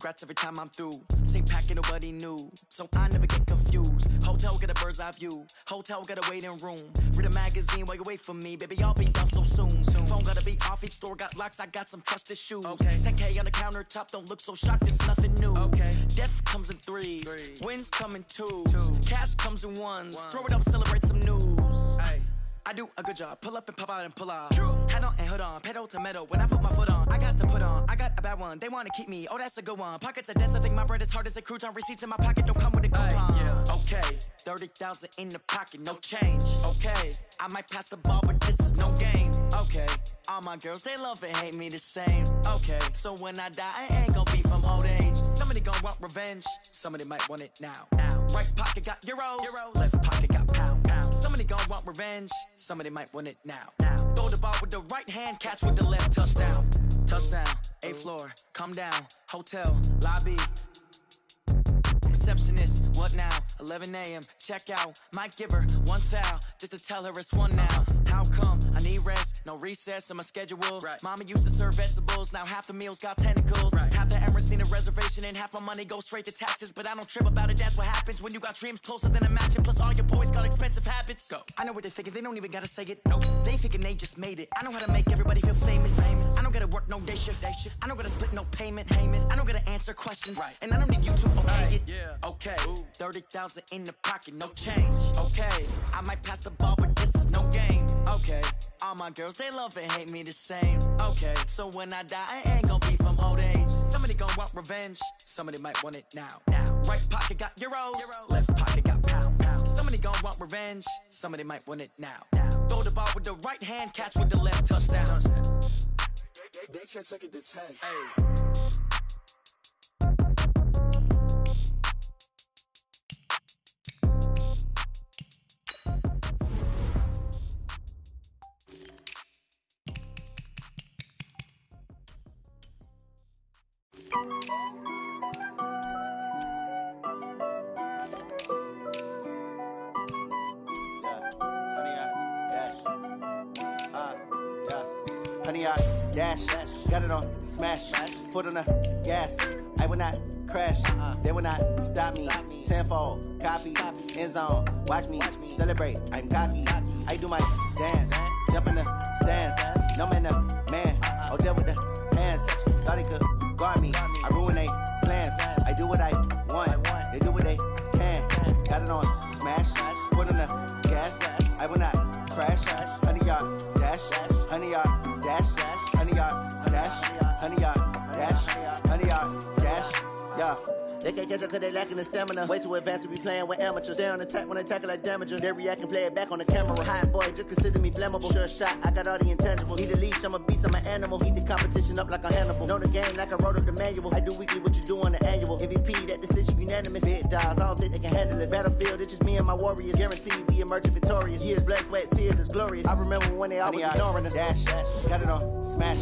Scratch every time I'm through. Same packet, nobody knew, so I never get confused. Hotel get a bird's eye view. Hotel get a waiting room. Read a magazine while you wait for me, baby. I'll be done so soon. Phone gotta be off. Each store got locks. I got some trusted shoes. 10K on the countertop. Don't look so shocked. It's nothing new. Death comes in threes. Wins come in twos. Cash comes in ones. Throw it up, celebrate some news. I do a good job. Pull up and pop out and pull out. Head on and hood on. Pedal to metal. When I put my foot on, I got to put on. I got a bad one. They want to keep me. Oh, that's a good one. Pockets are dense. I think my bread is hard as a crouton. Receipts in my pocket don't come with a coupon. Okay, 30,000 in the pocket, no change. Okay, I might pass the ball, but this is no game. Okay, all my girls, they love and hate me the same. Okay, so when I die, I ain't gonna be from old age. Somebody gonna want revenge. Somebody might want it now. Right pocket got euros. Left pocket got pound. Somebody gonna want revenge. Somebody might want it now. Throw the ball with the right hand, catch with the left. Touchdown. Touchdown. 8th floor. Come down. Hotel. Lobby. Receptionist, what now? 11 a.m. Check out. Might give her one foul just to tell her it's one now. How come? I need rest, no recess in my schedule. Mama used to serve vegetables, now half the meals got tentacles. Half the Emirates need a reservation and half my money goes straight to taxes. But I don't trip about it, that's what happens when you got dreams closer than a match. And plus all your boys got expensive habits. Go. I know what they're thinking, they don't even gotta say it. Nope. They thinking they just made it. I know how to make everybody feel famous. I don't gotta work no day shift. I don't gotta split no payment. I don't gotta answer questions. And I don't need you to okay it. Okay, 30,000 in the pocket, no change. Okay, I might pass the ball, but this is no game. Okay, all my girls, they love and hate me the same. Okay, so when I die, I ain't gonna be from old age. Somebody gonna want revenge. Somebody might want it now. Right pocket got euros. Left pocket got pound. Somebody gonna want revenge. Somebody might want it now. Throw the ball with the right hand, catch with the left. Touchdown. They check second to 10. Honey, I dash, got it on smash, foot on the gas. I will not crash, they will not stop me. Tenfold, copy, end zone, watch me celebrate. I'm cocky, I do my dance, jump in the stands. No man, the man, oh, deal with the hands. Thought he could guard me, I ruin they plans. I do what I want, they do what they can. Got it on smash, foot on the gas. I will not crash, honey, y'all dash, honey, y'all dash, honey, y'all dash, honey, y'all dash, honey, y'all dash, yeah. They can't catch up cause they lacking the stamina. Way too advanced to be playing with amateurs. They on attack when they tackle like damagers. They react and play it back on the camera. Hot boy, just consider me flammable. Sure shot, I got all the intangibles. Need a leash, I'm a beast, I'm an animal. Heat the competition up like a Hannibal. Know the game like I wrote up the manual. I do weekly what you do on the annual. MVP, that decision unanimous. Big dogs, I don't think they can handle it. Battlefield, it's just me and my warriors. Guaranteed we emerging victorious. Years, blood, sweat, tears, it's glorious. I remember when they always ignoring us. Dash, got it on smash,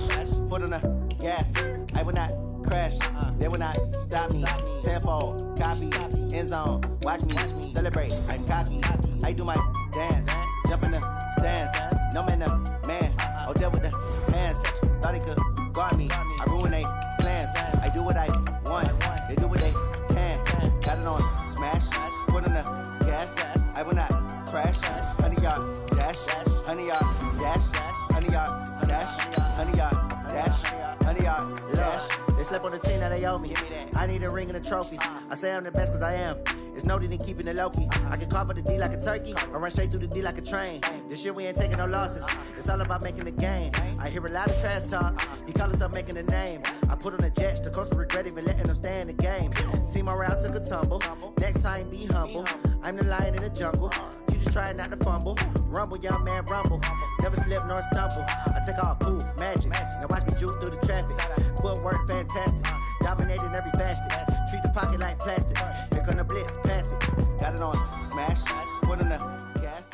foot on the gas. I will not crash, they will not stop me. Tenfold, copy, end zone, watch me celebrate. I'm cocky, I do my dance, jump in the stands. No man, the man, oh, deal with the hands. Thought he could guard me, I ruin they plans. I do what I want, they do what they can. Got it on smash, foot on the gas. I will not crash, honey, y'all dash, honey, y'all dash, honey, y'all dash, honey, y'all dash, honey, y'all dash. They slept on the team, now they owe me. I need a ring and a trophy. I say I'm the best cause I am. It's no need in keeping it low-key. I can carve the D like a turkey, or run straight through the D like a train. This year we ain't taking no losses. It's all about making the game. I hear a lot of trash talk. He call himself making a name. I put on the Jets, the coach will regret even letting them stay in the game. Team morale took a tumble. Next time be humble. I'm the lion in the jungle. You just trying not to fumble. Rumble, young man, rumble. Never slip nor stumble. I take off, poof, magic. Now watch me juke through the traffic. Footwork fantastic. Dominating every facet. Treat the pocket like plastic. Here come the blitz, pass it. Got it on smash, foot on the gas.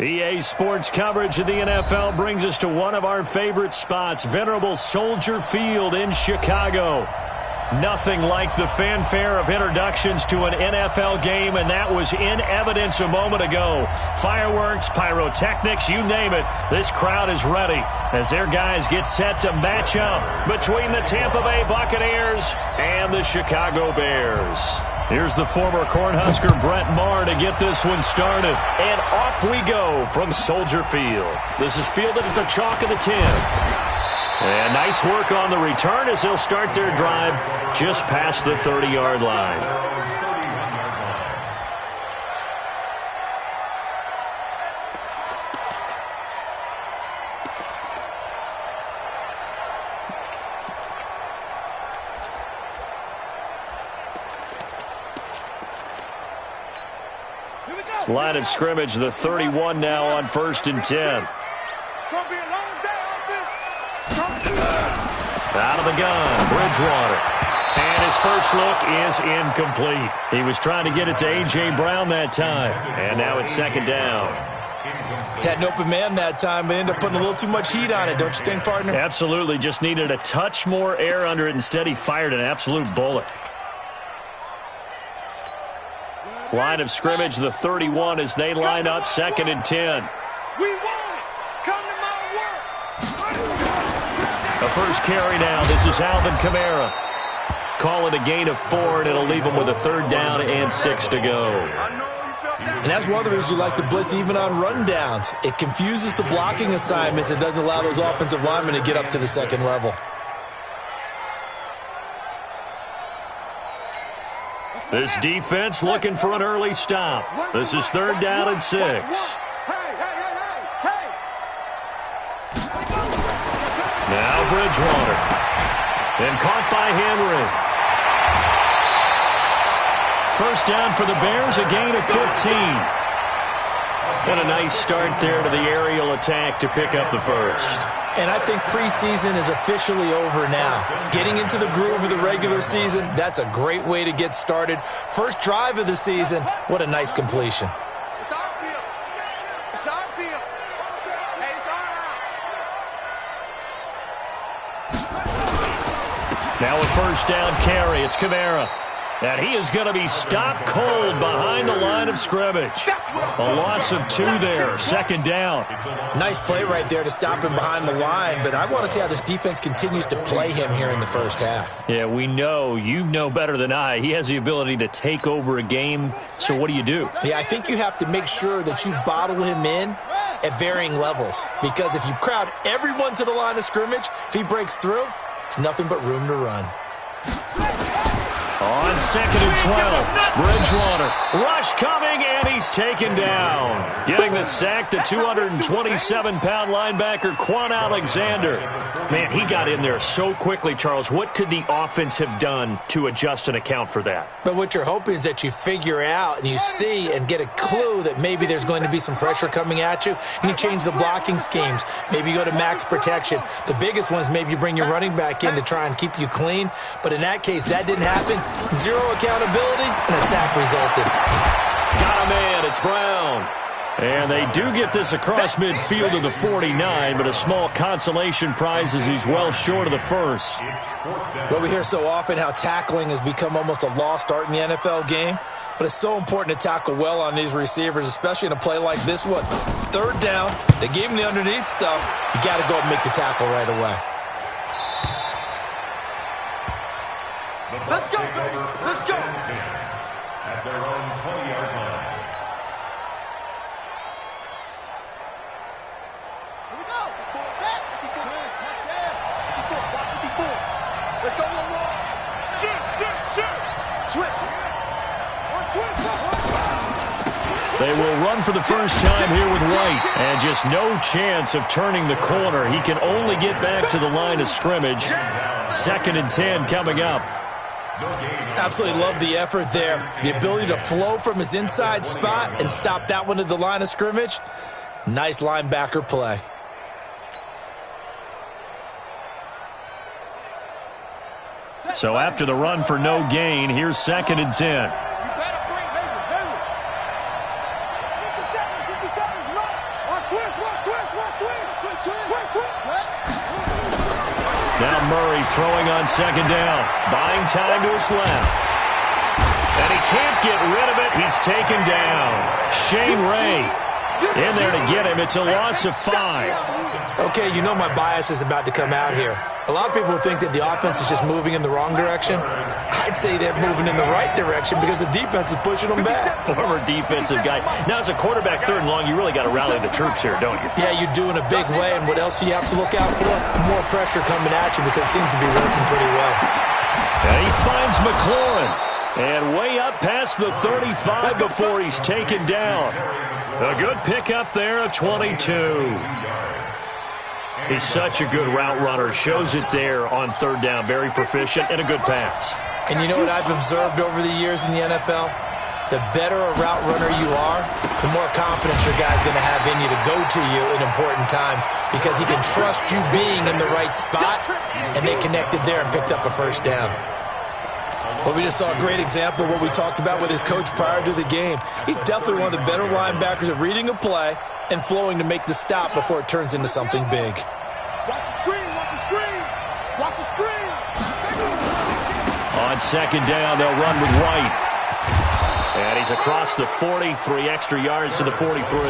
EA Sports coverage of the NFL brings us to one of our favorite spots, venerable Soldier Field in Chicago. Nothing like the fanfare of introductions to an NFL game, and that was in evidence a moment ago. Fireworks, pyrotechnics, you name it. This crowd is ready as their guys get set to match up between the Tampa Bay Buccaneers and the Chicago Bears. Here's the former Cornhusker Brett Maher to get this one started. And off we go from Soldier Field. This is fielded at the chalk of the 10. And nice work on the return as they'll start their drive just past the 30-yard line. Line of scrimmage, the 31 now on 1st and 10. Out of the gun, Bridgewater. And his first look is incomplete. He was trying to get it to A.J. Brown that time. And now it's 2nd down. Had an open man that time, but ended up putting a little too much heat on it, don't you think, partner? Absolutely. Just needed a touch more air under it. Instead, he fired an absolute bullet. Line of scrimmage, the 31 as they line up 2nd and 10. We want it. Come to my work. A first carry now. This is Alvin Kamara. Call it a gain of 4, and it'll leave him with a 3rd down and 6 to go. And that's one of the reasons you like to blitz even on rundowns. It confuses the blocking assignments. It doesn't allow those offensive linemen to get up to the 2nd level. This defense looking for an early stop. This is 3rd down and 6. Now Bridgewater. And caught by Henry. First down for the Bears, a gain of 15. And a nice start there to the aerial attack to pick up the first. And I think preseason is officially over now. Getting into the groove of the regular season, that's a great way to get started. First drive of the season, what a nice completion. It's our field. It's our field. Hey, it's our house. Now a first down carry. It's Kamara. And he is going to be stopped cold behind the line of scrimmage. A loss of 2 there, 2nd down. Nice play right there to stop him behind the line, but I want to see how this defense continues to play him here in the first half. Yeah, we know, you know better than I, he has the ability to take over a game, so what do? Yeah, I think you have to make sure that you bottle him in at varying levels, because if you crowd everyone to the line of scrimmage, if he breaks through, it's nothing but room to run. On 2nd and 12, Bridgewater. Rush coming, and he's taken down. Getting the sack, the 227-pound linebacker, Quan Alexander. Man, he got in there so quickly, Charles. What could the offense have done to adjust and account for that? But what you're hoping is that you figure out and you see and get a clue that maybe there's going to be some pressure coming at you, and you change the blocking schemes. Maybe you go to max protection. The biggest one is maybe you bring your running back in to try and keep you clean. But in that case, that didn't happen. 0 accountability, and a sack resulted. Got a man, it's Brown. And they do get this across midfield to the 49, but a small consolation prize as he's well short of the first. Well, we hear so often how tackling has become almost a lost art in the NFL game, but it's so important to tackle well on these receivers, especially in a play like this one. 3rd down, they gave him the underneath stuff. You got to go and make the tackle right away. Let's go, baby. Let's go. At their own 20-yard line. Here we go. Set. 54. Let's go, one. Shoot. Switch. They will run for the first time here with White, and just no chance of turning the corner. He can only get back to the line of scrimmage. 2nd and 10 coming up. Absolutely love the effort there. The ability to flow from his inside spot and stop that one at the line of scrimmage. Nice linebacker play. So after the run for no gain, here's 2nd and 10. Now Murray throwing on second down. Buying time to his left. And he can't get rid of it. He's taken down. Shane Ray in there to get him. It's a loss of 5. Okay, you know my bias is about to come out here. A lot of people think that the offense is just moving in the wrong direction. I'd say they're moving in the right direction because the defense is pushing them back. Former defensive guy. Now, as a quarterback, 3rd and long, you really got to rally the troops here, don't you? Yeah, you do in a big way. And what else do you have to look out for? More pressure coming at you because it seems to be working pretty well. And he finds McLaurin. And way up past the 35 before he's taken down. A good pickup there, a 22. He's such a good route runner. Shows it there on 3rd down. Very proficient and a good pass. And you know what I've observed over the years in the NFL? The better a route runner you are, the more confidence your guy's going to have in you to go to you in important times because he can trust you being in the right spot, and they connected there and picked up a 1st down. Well, we just saw a great example of what we talked about with his coach prior to the game. He's definitely one of the better linebackers at reading a play and flowing to make the stop before it turns into something big. Watch the screen, watch the screen, watch the screen. On 2nd down, they'll run with White. And he's across the 40, 3 extra yards to the 43.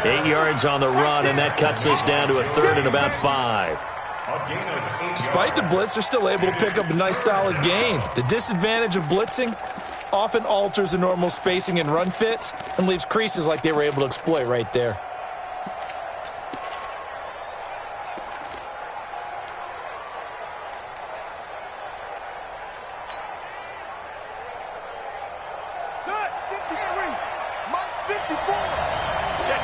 8 yards on the run, and that cuts us down to a 3rd and about 5. Despite the blitz, they're still able to pick up a nice solid gain. The disadvantage of blitzing often alters the normal spacing and run fits and leaves creases like they were able to exploit right there. Set, 53, Mike 54. Check.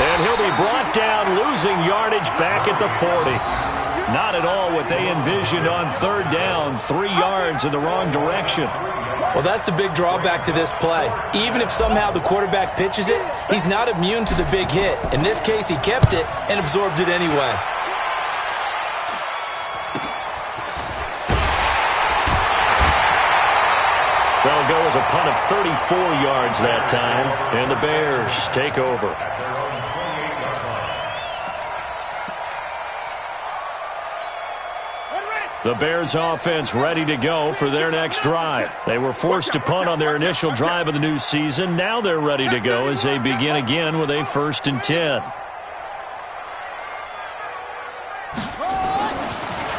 And he'll be brought down, losing yardage back at the 40. Not at all what they envisioned on 3rd down, 3 yards in the wrong direction. Well, that's the big drawback to this play. Even if somehow the quarterback pitches it, he's not immune to the big hit. In this case, he kept it and absorbed it anyway. That'll go as a punt of 34 yards that time, and the Bears take over. The Bears offense ready to go for their next drive. They were forced to punt on their initial drive of the new season. Now they're ready to go as they begin again with a 1st and 10.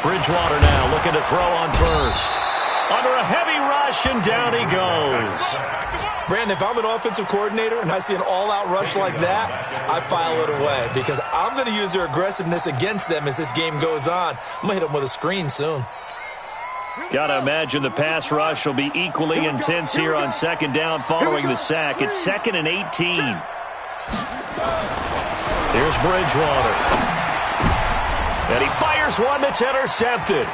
Bridgewater now looking to throw on 1st. Under a heavy rush, and down he goes. Brandon, if I'm an offensive coordinator and I see an all-out rush like that, I file it away because I'm going to use their aggressiveness against them as this game goes on. I'm going to hit them with a screen soon. Got to imagine the pass rush will be equally intense here on 2nd down following the sack. It's 2nd and 18. Here's Bridgewater. And he fires one that's intercepted.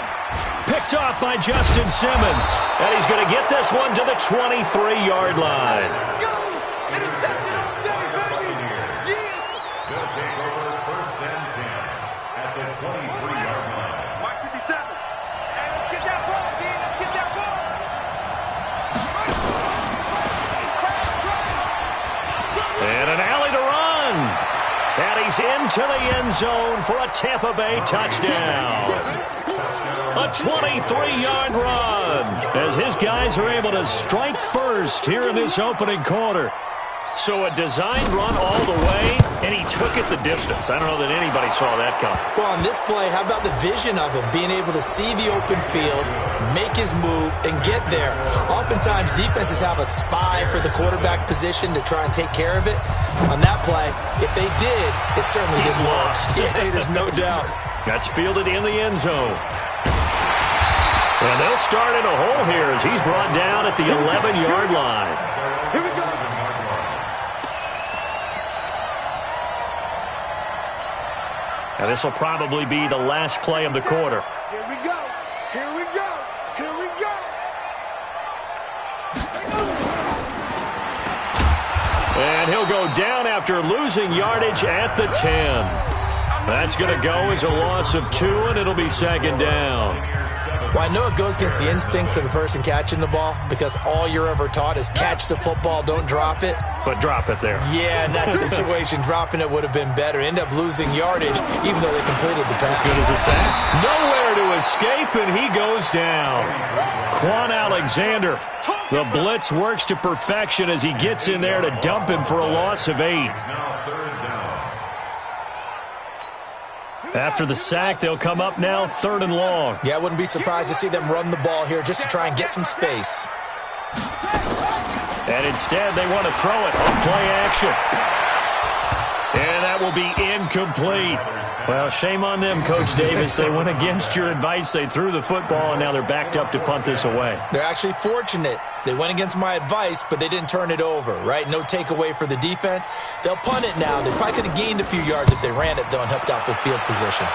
Picked off by Justin Simmons. And he's going to get this one to the 23-yard line. They'll take over 1st and 10 at the 23-yard line. Mike 57. Hey, let's get that ball, D. Let's get that ball. And an alley to run. And he's into the end zone for a Tampa Bay touchdown. A 23-yard run as his guys are able to strike first here in this opening quarter. So a designed run all the way, and he took it the distance. I don't know that anybody saw that coming. Well, on this play, how about the vision of him, being able to see the open field, make his move, and get there. Oftentimes, defenses have a spy for the quarterback position to try and take care of it. On that play, if they did, it certainly didn't work. Yeah, there's no doubt. That's fielded in the end zone. And they'll start in a hole here as he's brought down at the 11-yard line. Here we go. Now this will probably be the last play of the quarter. Here we go. Here we go. Here we go. And he'll go down after losing yardage at the 10. That's going to go as a loss of 2, and it'll be 2nd down. Well, I know it goes against the instincts of the person catching the ball because all you're ever taught is catch the football, don't drop it. But drop it there. Yeah, in that situation, dropping it would have been better. End up losing yardage, even though they completed the pass. Good as a sack. Nowhere to escape, and he goes down. Quan Alexander. The blitz works to perfection as he gets in there to dump him for a loss of 8. After the sack, they'll come up now 3rd and long. Yeah, I wouldn't be surprised to see them run the ball here just to try and get some space. And instead, they want to throw it on play action. And that will be incomplete. Well, shame on them, Coach Davis. They went against your advice. They threw the football, and now they're backed up to punt this away. They're actually fortunate. They went against my advice, but they didn't turn it over, right? No takeaway for the defense. They'll punt it now. They probably could have gained a few yards if they ran it, though, and helped out with field position.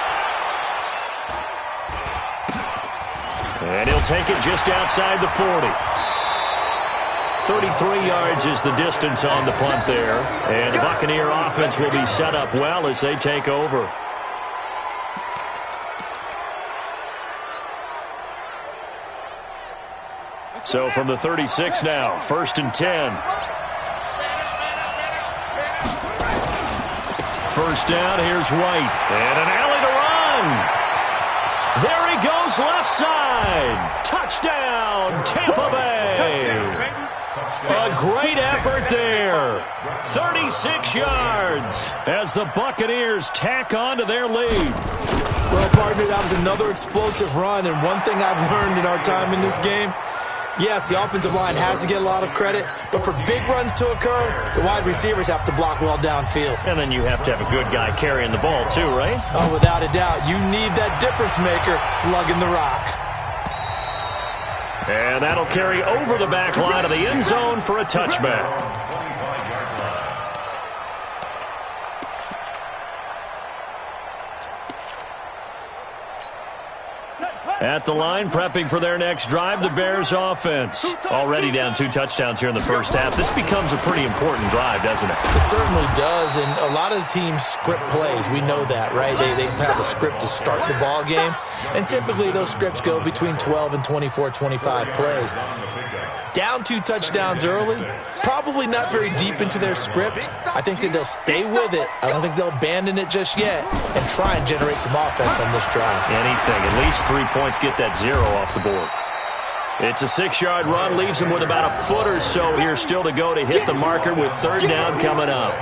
And he'll take it just outside the 40. 33 yards is the distance on the punt there. And the Buccaneer offense will be set up well as they take over. So from the 36 now, 1st and 10. First down, here's White. And an alley to run. There he goes, left side. Touchdown, Tampa Bay. A great effort there. 36 yards as the Buccaneers tack on to their lead. Well, partner, that was another explosive run, and one thing I've learned in our time in this game, yes, the offensive line has to get a lot of credit, but for big runs to occur, the wide receivers have to block well downfield. And then you have to have a good guy carrying the ball too, right? Oh, without a doubt. You need that difference maker lugging the rock. And that'll carry over the back line of the end zone for a touchback. At the line, prepping for their next drive, the Bears offense. Already down 2 touchdowns here in the first half. This becomes a pretty important drive, doesn't it? It certainly does, and a lot of the teams script plays. We know that, right? They have a script to start the ball game, and typically those scripts go between 12 and 24, 25 plays. Down 2 touchdowns early, probably not very deep into their script. I think that they'll stay with it. I don't think they'll abandon it just yet and try and generate some offense on this drive. Anything. At least 3 points, get that 0 off the board. It's a 6-yard run, leaves them with about a foot or so here still to go to hit the marker with 3rd down coming up.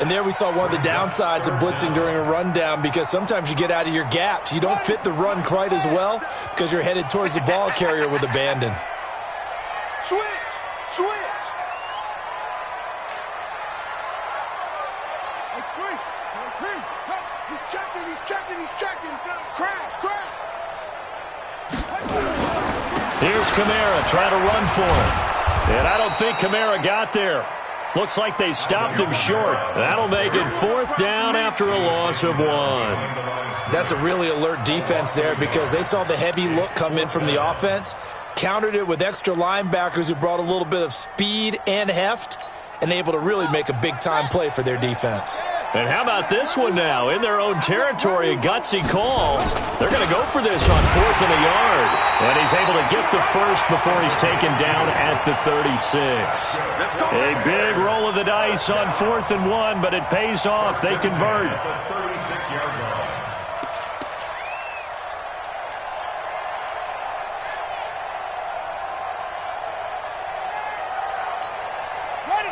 And there we saw one of the downsides of blitzing during a rundown, because sometimes you get out of your gaps. You don't fit the run quite as well because you're headed towards the ball carrier with abandon. Switch! Switch! It's free! He's checking! He's checking! He's checking! Crash! Crash! Here's Kamara trying to run for it. And I don't think Kamara got there. Looks like they stopped him short. That'll make it 4th down after a loss of 1. That's a really alert defense there, because they saw the heavy look come in from the offense, countered it with extra linebackers who brought a little bit of speed and heft, and able to really make a big-time play for their defense. And how about this one now? In their own territory, a gutsy call. They're going to go for this on 4th and a yard. And he's able to get the first before he's taken down at the 36. A big roll of the dice on 4th and 1, but it pays off. They convert.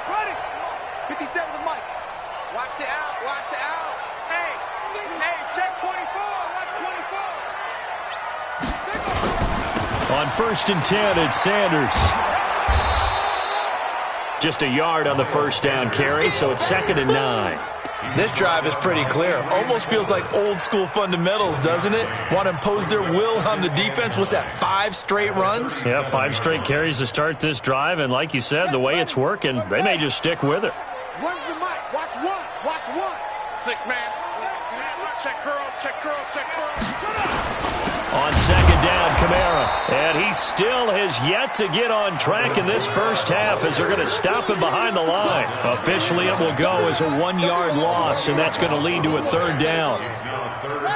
Ready! 57 to Mike. Watch the out. Watch the out. Hey, check 24. Watch 24. On 1st and 10, it's Sanders. Just a yard on the first down carry, so it's 2nd and 9. This drive is pretty clear. Almost feels like old school fundamentals, doesn't it? Want to impose their will on the defense. What's that, 5 straight runs? Yeah, 5 straight carries to start this drive, and like you said, the way it's working, they may just stick with it. Run the mic. Watch 1. Watch 1. 6 man. Check curls, check curls, check curls. On second down, Kamara. And he still has yet to get on track in this first half as they're going to stop him behind the line. Officially, it will go as a 1-yard loss, and that's going to lead to a third down.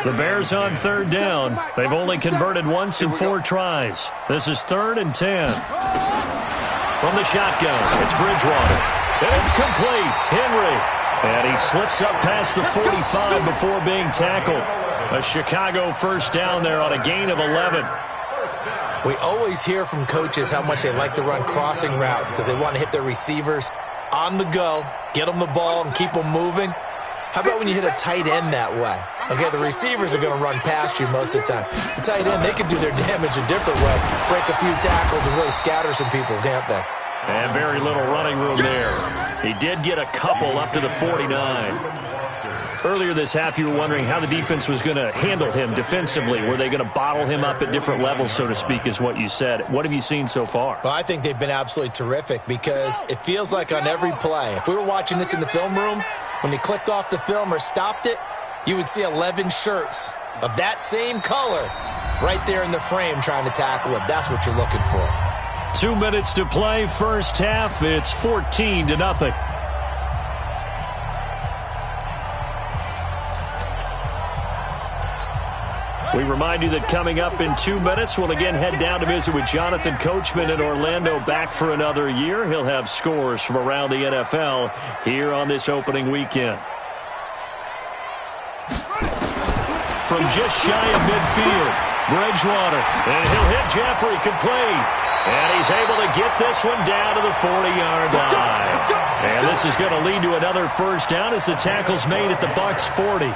The Bears on third down. They've only converted once in 4 tries. This is 3rd and 10. From the shotgun, it's Bridgewater. And it's complete. Henry. And he slips up past the 45 before being tackled. A Chicago first down there on a gain of 11. We always hear from coaches how much they like to run crossing routes because they want to hit their receivers on the go, get them the ball, and keep them moving. How about when you hit a tight end that way? Okay, the receivers are going to run past you most of the time. The tight end, they can do their damage a different way, break a few tackles and really scatter some people, can't they? And very little running room there. He did get a couple up to the 49. Earlier this half, you were wondering how the defense was going to handle him defensively. Were they going to bottle him up at different levels, so to speak, is what you said. What have you seen so far? Well, I think they've been absolutely terrific because it feels like on every play, if we were watching this in the film room, when they clicked off the film or stopped it, you would see 11 shirts of that same color right there in the frame trying to tackle him. That's what you're looking for. 2 minutes to play, first half. It's 14-0. We remind you that coming up in 2 minutes, we'll again head down to visit with Jonathan Coachman in Orlando, back for another year. He'll have scores from around the NFL here on this opening weekend. From just shy of midfield, Bridgewater, and he'll hit Jeffrey complete. And he's able to get this one down to the 40-yard line. And this is going to lead to another first down as the tackle's made at the Bucs 40.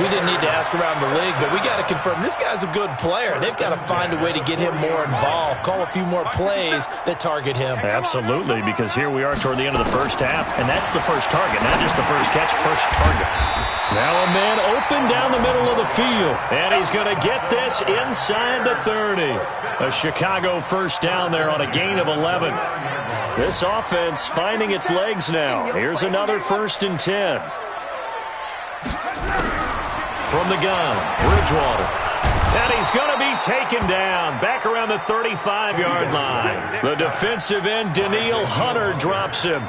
We didn't need to ask around the league, but we got to confirm this guy's a good player. They've got to find a way to get him more involved, call a few more plays that target him. Absolutely, because here we are toward the end of the first half, and that's the first target, not just the first catch, first target. Now a man open down the middle of the field, and he's going to get this inside the 30. A Chicago first down there on a gain of 11. This offense finding its legs now. Here's another 1st and 10. From the gun, Bridgewater. And he's going to be taken down back around the 35-yard line. The defensive end, Danielle Hunter, drops him.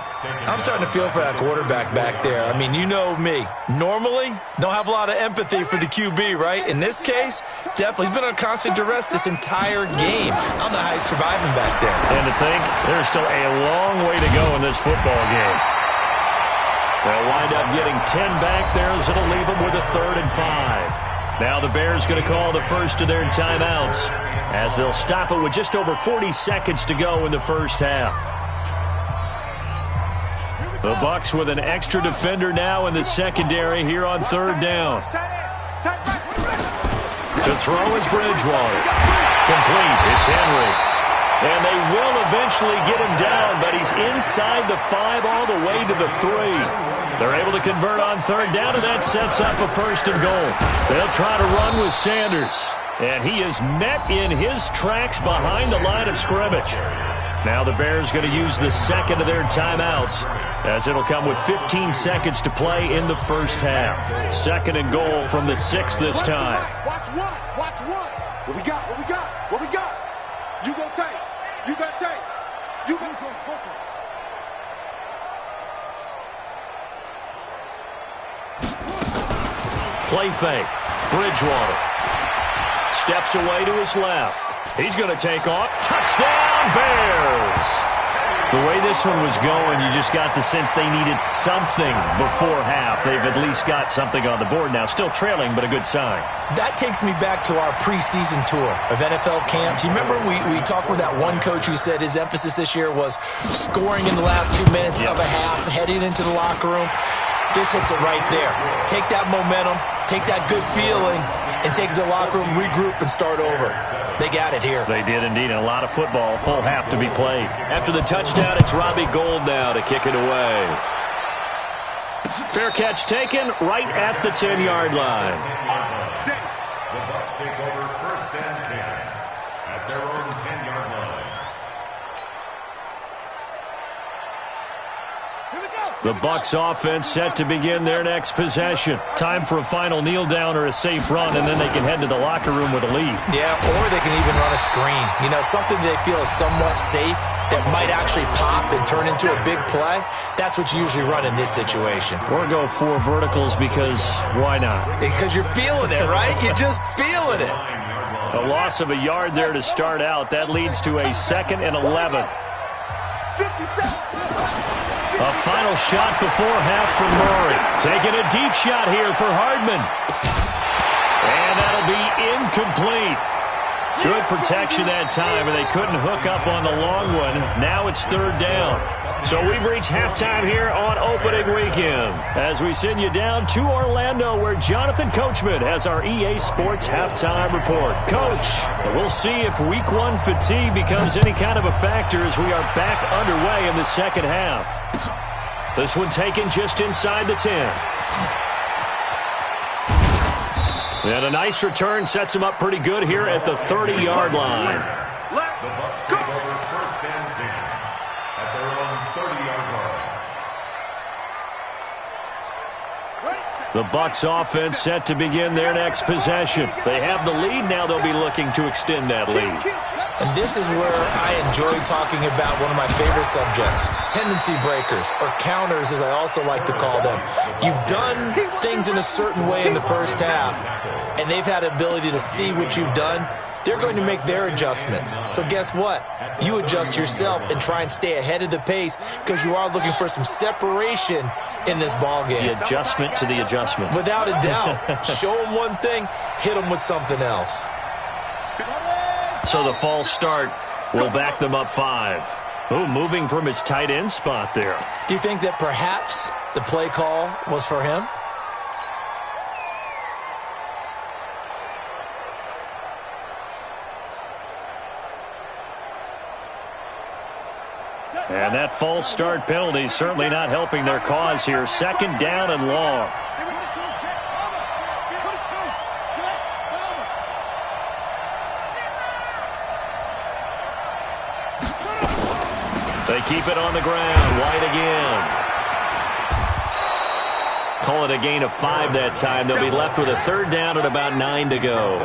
I'm starting to feel for that quarterback back there. I mean, you know me. Normally, don't have a lot of empathy for the QB, right? In this case, definitely. He's been on constant duress this entire game. I don't know how he's surviving back there. And to think, there's still a long way to go in this football game. They'll wind up getting 10 back there as it'll leave them with a 3rd and 5. Now the Bears going to call the first of their timeouts as they'll stop it with just over 40 seconds to go in the first half. The Bucs with an extra defender now in the secondary here on 3rd down. To throw is Bridgewater. Complete. It's Henry. And they will eventually get him down, but he's inside the 5 all the way to the 3. They're able to convert on 3rd down, and that sets up a 1st and goal. They'll try to run with Sanders, and he is met in his tracks behind the line of scrimmage. Now the Bears going to use the second of their timeouts, as it'll come with 15 seconds to play in the first half. 2nd and goal from the 6 this time. Watch one. What we got? You go tight. You got tight. You go tight. Play fake. Bridgewater steps away to his left. He's going to take off. Touchdown, Bears! The way this one was going, you just got the sense they needed something before half. They've at least got something on the board now. Still trailing, but a good sign. That takes me back to our preseason tour of NFL camps. You remember we talked with that one coach who said his emphasis this year was scoring in the last 2 minutes of a half, heading into the locker room. This hits it right there. Take that momentum, take that good feeling, and take it to the locker room, regroup, and start over. They got it here. They did indeed. And a lot of football, full half to be played. After the touchdown, it's Robbie Gould now to kick it away. Fair catch taken right at the 10-yard line. The Bucs take over 1st and 10 at their own 10-yard line. Here we go. The Bucs offense set to begin their next possession. Time for a final kneel down or a safe run, and then they can head to the locker room with a lead. Yeah, or they can even run a screen. You know, something they feel is somewhat safe that might actually pop and turn into a big play. That's what you usually run in this situation. Or go 4 verticals because why not? Because you're feeling it, right? You're just feeling it. A loss of a yard there to start out. That leads to a 2nd and 11. 50 A final shot before half from Murray. Taking a deep shot here for Hardman. And that'll be incomplete. Good protection that time, and they couldn't hook up on the long one. Now it's 3rd down. So we've reached halftime here on opening weekend as we send you down to Orlando where Jonathan Coachman has our EA Sports halftime report. Coach, we'll see if Week 1 fatigue becomes any kind of a factor as we are back underway in the second half. This one taken just inside the 10. And a nice return sets him up pretty good here at the 30-yard line. The Bucs go for 1st and 10 at their own 30-yard line. The Bucs offense set to begin their next possession. They have the lead. Now they'll be looking to extend that lead. And this is where I enjoy talking about one of my favorite subjects, tendency breakers, or counters as I also like to call them. You've done things in a certain way in the first half, and they've had the ability to see what you've done. They're going to make their adjustments. So guess what? You adjust yourself and try and stay ahead of the pace because you are looking for some separation in this ball game. The adjustment to the adjustment. Without a doubt. Show them one thing, hit them with something else. So the false start will back them up 5. Oh, moving from his tight end spot there. Do you think that perhaps the play call was for him? And that false start penalty certainly not helping their cause here. 2nd down and long. They keep it on the ground. White again. Call it a gain of 5 that time. They'll be left with a 3rd down and about 9 to go.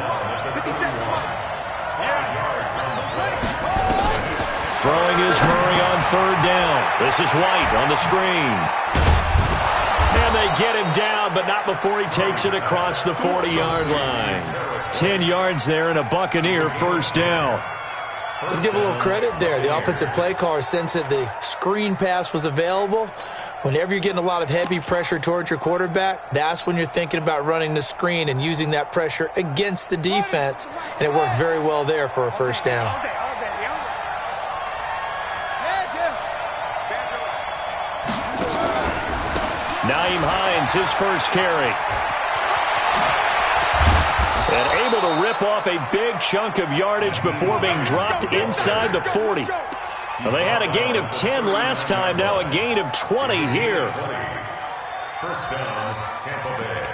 Throwing is Murray on 3rd down. This is White on the screen. And they get him down, but not before he takes it across the 40-yard line. 10 yards there and a Buccaneer 1st down. Let's give a little credit there. The offensive play caller sensed that the screen pass was available. Whenever you're getting a lot of heavy pressure towards your quarterback, that's when you're thinking about running the screen and using that pressure against the defense. And it worked very well there for a 1st down. Nyheim Hines, his first carry. And able to rip off a big chunk of yardage before being dropped inside the 40. Well, they had a gain of 10 last time, now a gain of 20 here. 1st down, Tampa Bay.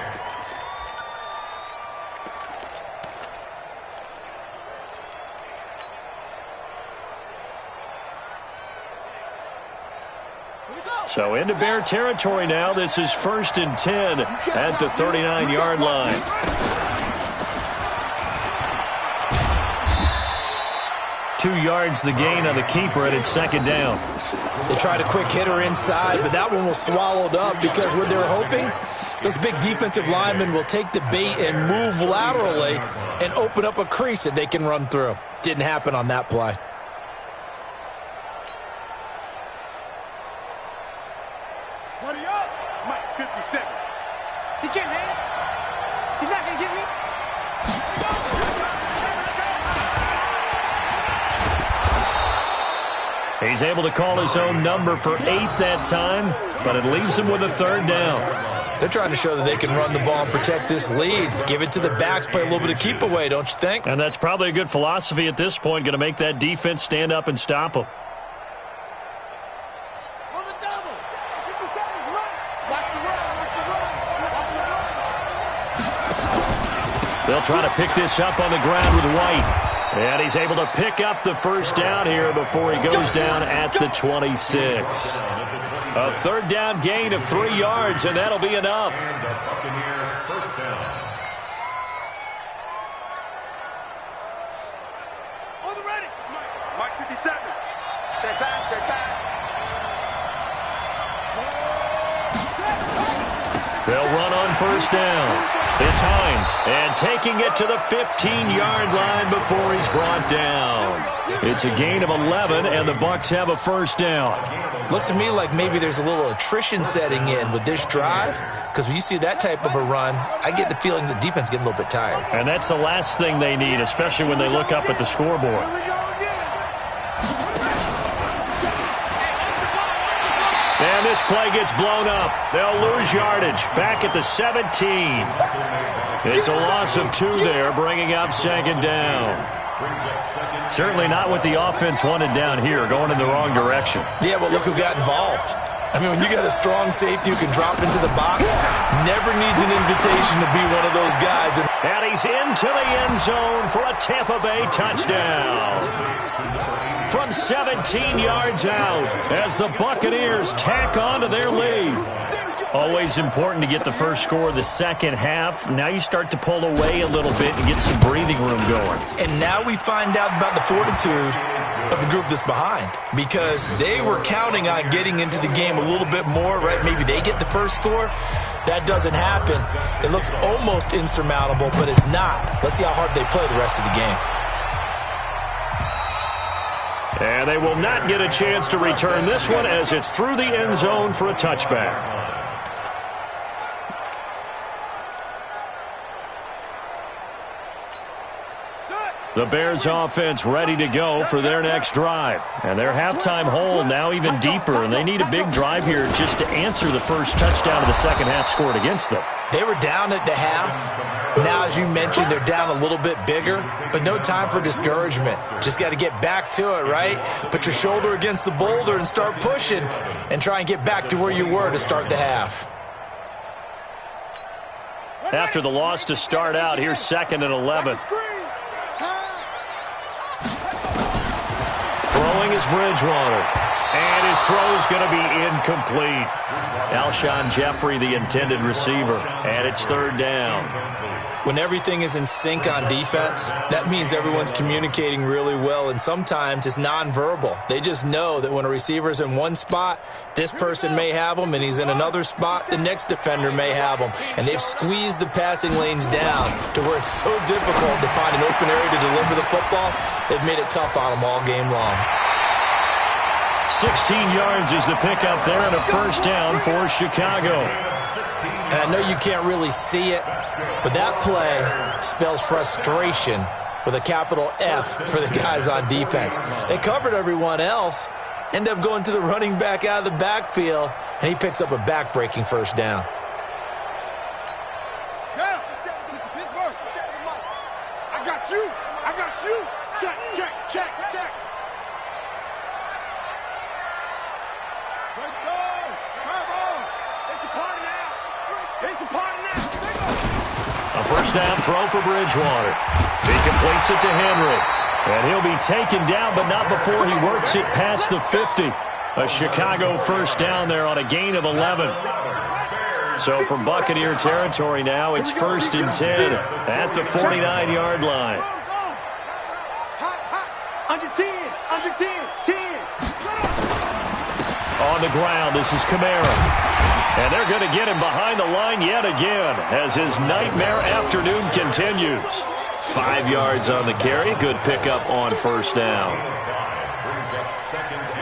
So into Bear territory now. This is 1st and 10 at the 39-yard line. Two yards the gain on the keeper, and it's 2nd down. They tried a quick hitter inside, but that one was swallowed up because what they were hoping, those big defensive linemen will take the bait and move laterally and open up a crease that they can run through. Didn't happen on that play. Buddy up! Mike, 57. He can't hang it. He's not going to get me. He's able to call his own number for 8 that time, but it leaves him with a 3rd down. They're trying to show that they can run the ball and protect this lead. Give it to the backs, play a little bit of keep away, don't you think? And that's probably a good philosophy at this point, going to make that defense stand up and stop them. On the double. 50 seconds, run. Watch the run. Watch the run. Watch the run. They'll try to pick this up on the ground with White. And he's able to pick up the 1st down here before he goes down at the 26. A third down gain of 3 yards, and that'll be enough. And the Buccaneers first down. On the ready. Mike 57. Check back, check back. They'll run on first down. It's Hines, and taking it to the 15-yard line before he's brought down. It's a gain of 11, and the Bucs have a first down. Looks to me like maybe there's a little attrition setting in with this drive, because when you see that type of a run, I get the feeling the defense getting a little bit tired. And that's the last thing they need, especially when they look up at the scoreboard. And this play gets blown up. They'll lose yardage. Back at the 17. It's a loss of 2 there, bringing up second down. Certainly not what the offense wanted down here, going in the wrong direction. Yeah, but look who got involved. I mean, when you got a strong safety who can drop into the box, never needs an invitation to be one of those guys. And he's into the end zone for a Tampa Bay touchdown. From 17 yards out as the Buccaneers tack on to their lead. Always important to get the first score of the second half. Now you start to pull away a little bit and get some breathing room going. And now we find out about the fortitude of the group that's behind, because they were counting on getting into the game a little bit more, right? Maybe they get the first score. That doesn't happen. It looks almost insurmountable, but it's not. Let's see how hard they play the rest of the game. And they will not get a chance to return this one as it's through the end zone for a touchback. The Bears offense ready to go for their next drive. And their halftime hole now even deeper, and they need a big drive here just to answer the first touchdown of the second half scored against them. They were down at the half. Now, as you mentioned, they're down a little bit bigger, but no time for discouragement. Just got to get back to it, right? Put your shoulder against the boulder and start pushing and try and get back to where you were to start the half. After the loss to start out, here's 2nd and 11. Throwing is Bridgewater. And his throw's going to be incomplete. Alshon Jeffrey, the intended receiver. And it's 3rd down. When everything is in sync on defense, that means everyone's communicating really well, and sometimes it's nonverbal. They just know that when a receiver's in one spot, this person may have him, and he's in another spot, the next defender may have him. And they've squeezed the passing lanes down to where it's so difficult to find an open area to deliver the football. They've made it tough on them all game long. 16 yards is the pickup there, and a first down for Chicago. And I know you can't really see it, but that play spells frustration with a capital F for the guys on defense. They covered everyone else, end up going to the running back out of the backfield, and he picks up a back-breaking first down. Yeah, Pittsburgh. I got you. I got you. Check, check, check, check. Let's go. Come on. It's a party now. It's a party now. A first down throw for Bridgewater. He completes it to Henry. And he'll be taken down, but not before he works it past the 50. A Chicago first down there on a gain of 11. So from Buccaneer territory now, it's 1st and 10 at the 49-yard line. Under 10, under 10, 10. On the ground, this is Kamara. And they're going to get him behind the line yet again as his nightmare afternoon continues. 5 yards on the carry. Good pickup on first down.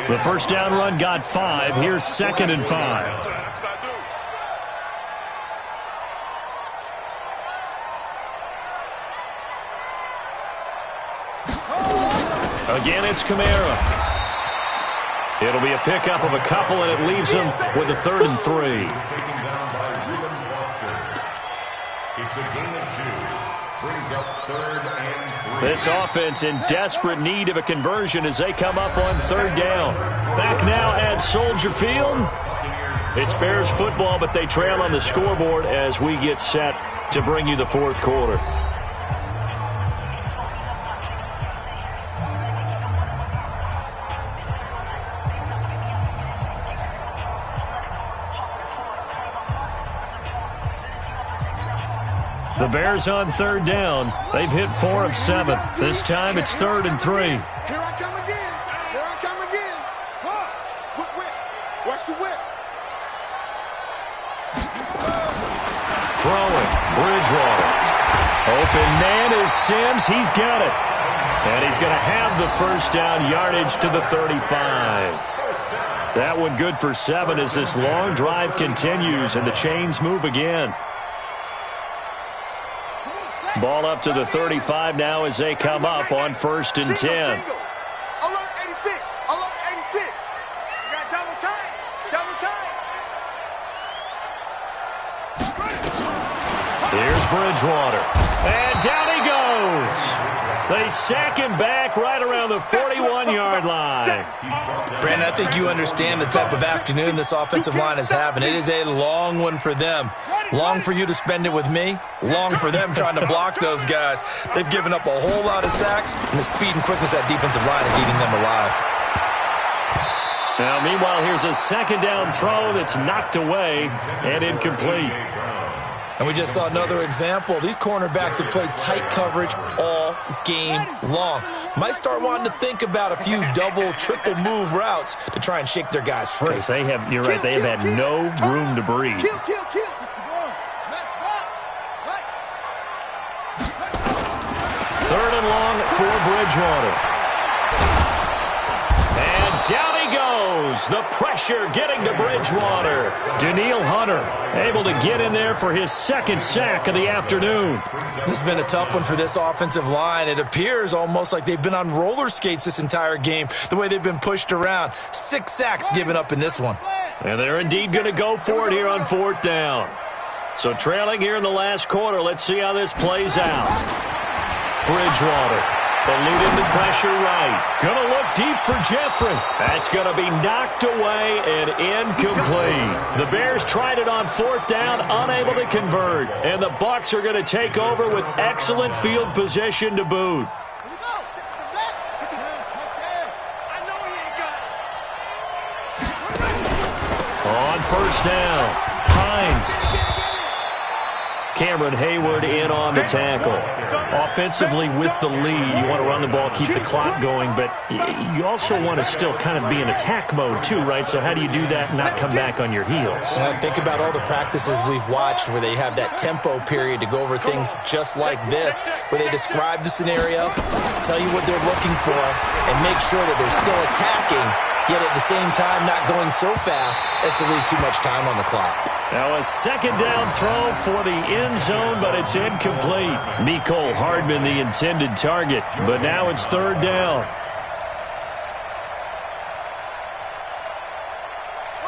The first down run got 5. Here's 2nd and 5. Again, it's Kamara. It'll be a pickup of a couple, and it leaves him with a 3rd and 3. It's a gain of 2. Brings up 3rd and 3. This offense in desperate need of a conversion as they come up on 3rd down. Back now at Soldier Field. It's Bears football, but they trail on the scoreboard as we get set to bring you the 4th quarter. The Bears on third down. They've hit 4 of 7. This time it's 3rd and 3. Here I come again. Here I come again. Whip. Watch the whip. Throwing. Bridgewater. Open man is Sims. He's got it. And he's going to have the first down yardage to the 35. That one good for 7 as this long drive continues and the chains move again. Ball up to the 35 now as they come up on 1st and 10. Alert 86. Alert 86. You got double time. Double time. Here's Bridgewater. And down he goes. They sack him back right around the 41-yard line. Brandon, I think you understand the type of afternoon this offensive line is having. It is a long one for them. Long for you to spend it with me. Long for them trying to block those guys. They've given up a whole lot of sacks, and the speed and quickness of that defensive line is eating them alive. Now, meanwhile, here's a 2nd down throw that's knocked away and incomplete. And we just saw another example. These cornerbacks have played tight coverage all game long. Might start wanting to think about a few double, triple move routes to try and shake their guys free. They have, you're right, they have had no room to breathe. Kill. 3rd and long for Bridgewater. And down he goes. The pressure getting to Bridgewater. Daniil Hunter able to get in there for his 2nd sack of the afternoon. This has been a tough one for this offensive line. It appears almost like they've been on roller skates this entire game, the way they've been pushed around. 6 sacks given up in this one. And they're indeed going to go for it here on 4th down. So trailing here in the last quarter, let's see how this plays out. Bridgewater eluding the pressure right. Going to look deep for Jeffrey. That's going to be knocked away and incomplete. The Bears tried it on 4th down, unable to convert. And the Bucs are going to take over with excellent field position to boot. On 1st down, Hines. Cameron Hayward in on the tackle. Offensively with the lead, you want to run the ball, keep the clock going, but you also want to still kind of be in attack mode too, right? So how do you do that and not come back on your heels? Think about all the practices we've watched where they have that tempo period to go over things just like this, where they describe the scenario, tell you what they're looking for, and make sure that they're still attacking, yet at the same time not going so fast as to leave too much time on the clock. Now a 2nd down throw for the end zone, but it's incomplete. Mecole Hardman the intended target, but now it's 3rd down.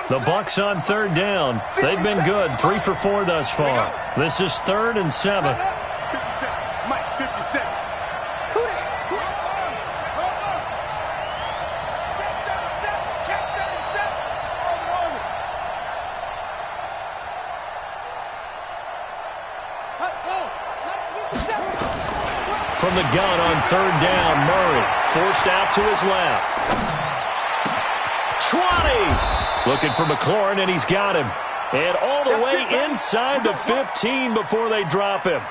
The Bucs on 3rd down. They've been good, 3 for 4 thus far. This is 3rd and 7. 57. Mike, 57. From the gun on 3rd down, Murray forced out to his left. 20! Looking for McLaurin, and he's got him. And all the way inside the 15 before they drop him.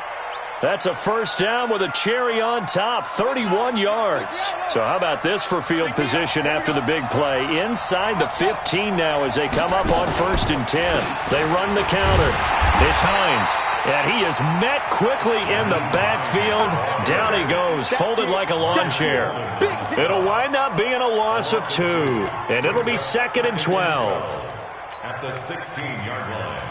That's a 1st down with a cherry on top, 31 yards. So how about this for field position after the big play? Inside the 15 now as they come up on 1st and 10. They run the counter. It's Hines. And he is met quickly in the backfield. Down he goes, folded like a lawn chair. It'll wind up being a loss of 2. And it'll be 2nd and 12. At the 16-yard line.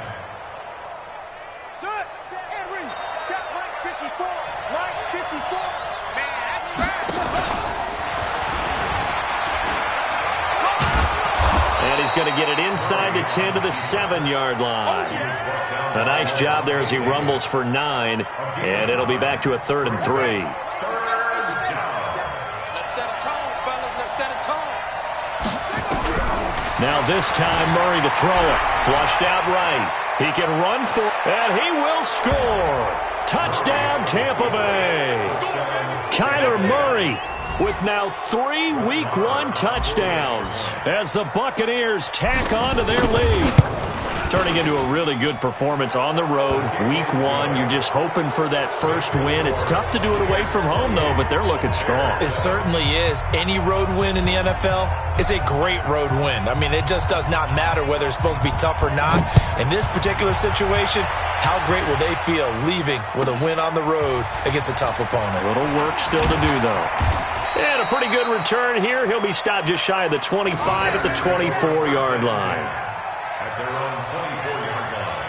Set. Henry. Check Mike 54. Mike 54. Man, that's trash. And he's going to get it inside the 10 to the 7-yard line. A nice job there as he rumbles for 9, and it'll be back to a 3rd and 3. Let's set a tone, fellas. Let's set a tone. Now this time Murray to throw it. Flushed out right. He can run for it, and he will score. Touchdown, Tampa Bay. Kyler Murray with now 3 Week 1 touchdowns as the Buccaneers tack on to their lead. turning into a really good performance on the road. Week 1, you're just hoping for that first win. It's tough to do it away from home, though, but they're looking strong. It certainly is. Any road win in the NFL is a great road win. I mean, it just does not matter whether it's supposed to be tough or not. In this particular situation, how great will they feel leaving with a win on the road against a tough opponent? A little work still to do, though. And a pretty good return here. He'll be stopped just shy of the 25 at the 24-yard line. At their own 24-yard line.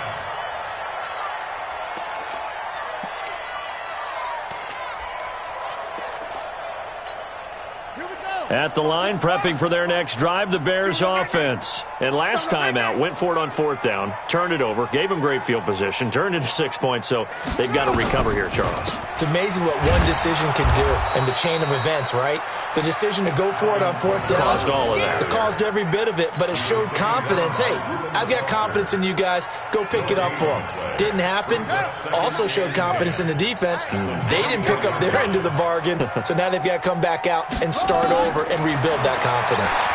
At the line, prepping for their next drive, the Bears offense. And last time out, went for it on 4th down, turned it over, gave them great field position, turned into 6 points, so they've got to recover here, Charles. It's amazing what one decision can do in the chain of events, right? The decision to go for it on 4th down. Caused all of that. It caused every bit of it, but it showed confidence. Hey, I've got confidence in you guys. Go pick it up for them. Didn't happen. Also showed confidence in the defense. They didn't pick up their end of the bargain, so now they've got to come back out and start over and rebuild that confidence.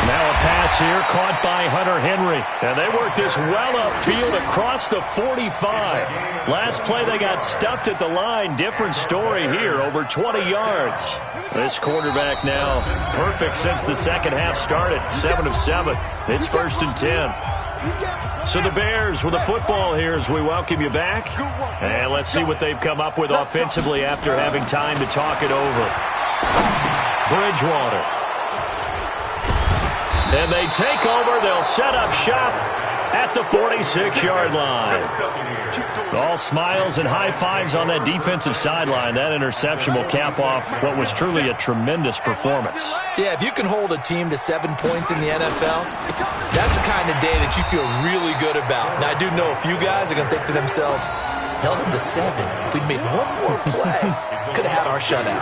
Now a pass here caught by Hunter Henry. And they work this well upfield across the 45. Last play they got stuffed at the line. Different story here, over 20 yards. This quarterback now perfect since the second half started. 7 of 7. It's 1st and 10. So the Bears with the football here as we welcome you back. And let's see what they've come up with offensively after having time to talk it over. Bridgewater. And they take over. They'll set up shop at the 46-yard line. All smiles and high fives on that defensive sideline. That interception will cap off what was truly a tremendous performance. Yeah, if you can hold a team to 7 points in the NFL, that's the kind of day that you feel really good about. Now, I do know a few guys are going to think to themselves, held them to 7. If we'd made one more play, could have had our shutout.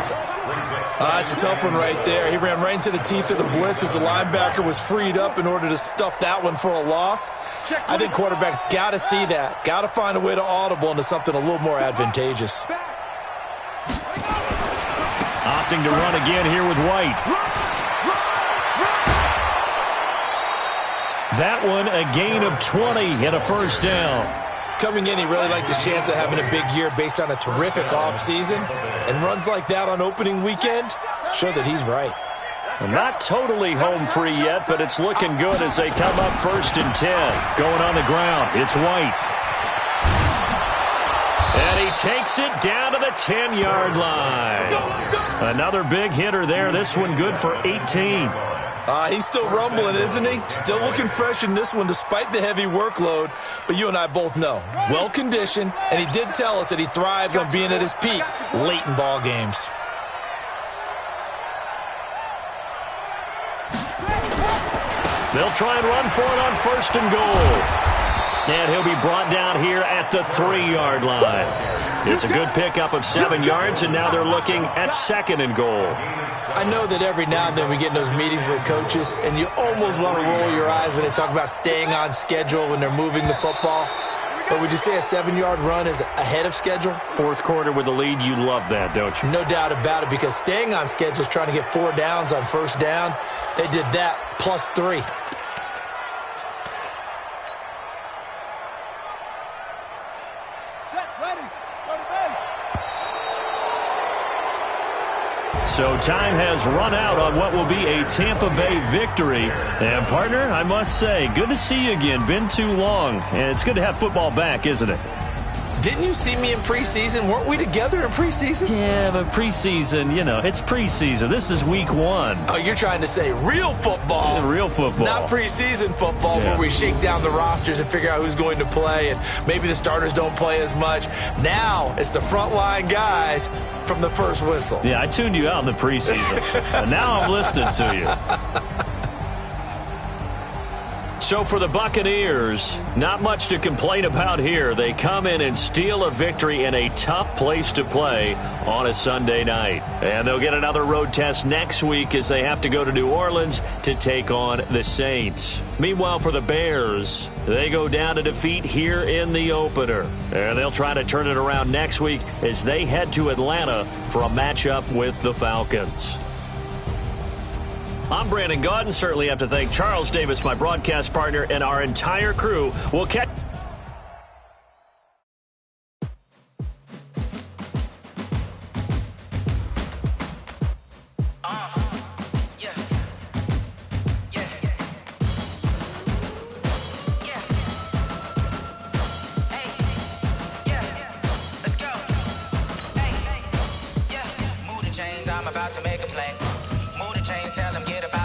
It's a tough one right there. He ran right into the teeth of the blitz as the linebacker was freed up in order to stuff that one for a loss. I think quarterbacks got to see that. Got to find a way to audible into something a little more advantageous. Opting to run again here with White. That one a gain of 20 and a 1st down. Coming in, he really liked his chance of having a big year based on a terrific offseason. And runs like that on opening weekend show that he's right. Well, not totally home free yet, but it's looking good as they come up 1st and 10. Going on the ground, it's White. And he takes it down to the 10-yard line. Another big hitter there. This one good for 18. He's still rumbling, isn't he? Still looking fresh in this one despite the heavy workload. But you and I both know, well-conditioned, and he did tell us that he thrives on being at his peak late in ball games. They'll try and run for it on 1st and goal. And he'll be brought down here at the 3-yard line. It's a good pickup of 7 yards, and now they're looking at 2nd and goal. I know that every now and then we get in those meetings with coaches, and you almost want to roll your eyes when they talk about staying on schedule when they're moving the football. But would you say a 7-yard run is ahead of schedule? 4th quarter with the lead, you love that, don't you? No doubt about it, because staying on schedule is trying to get 4 downs on 1st down. They did that, plus 3. So time has run out on what will be a Tampa Bay victory. And, partner, I must say, good to see you again. Been too long. And it's good to have football back, isn't it? Didn't you see me in preseason? Weren't we together in preseason? Yeah, but preseason, you know, it's preseason. This is week 1. Oh, you're trying to say real football. Yeah, real football. Not preseason football where we shake down the rosters and figure out who's going to play, and maybe the starters don't play as much. Now it's the frontline guys from the first whistle. Yeah, I tuned you out in the preseason. And now I'm listening to you. So for the Buccaneers, not much to complain about here. They come in and steal a victory in a tough place to play on a Sunday night. And they'll get another road test next week as they have to go to New Orleans to take on the Saints. Meanwhile, for the Bears, they go down to defeat here in the opener. And they'll try to turn it around next week as they head to Atlanta for a matchup with the Falcons. I'm Brandon Gaudin. Certainly have to thank Charles Davis, my broadcast partner, and our entire crew. We'll catch... I'm about to make a play. Move the chains, tell them get up.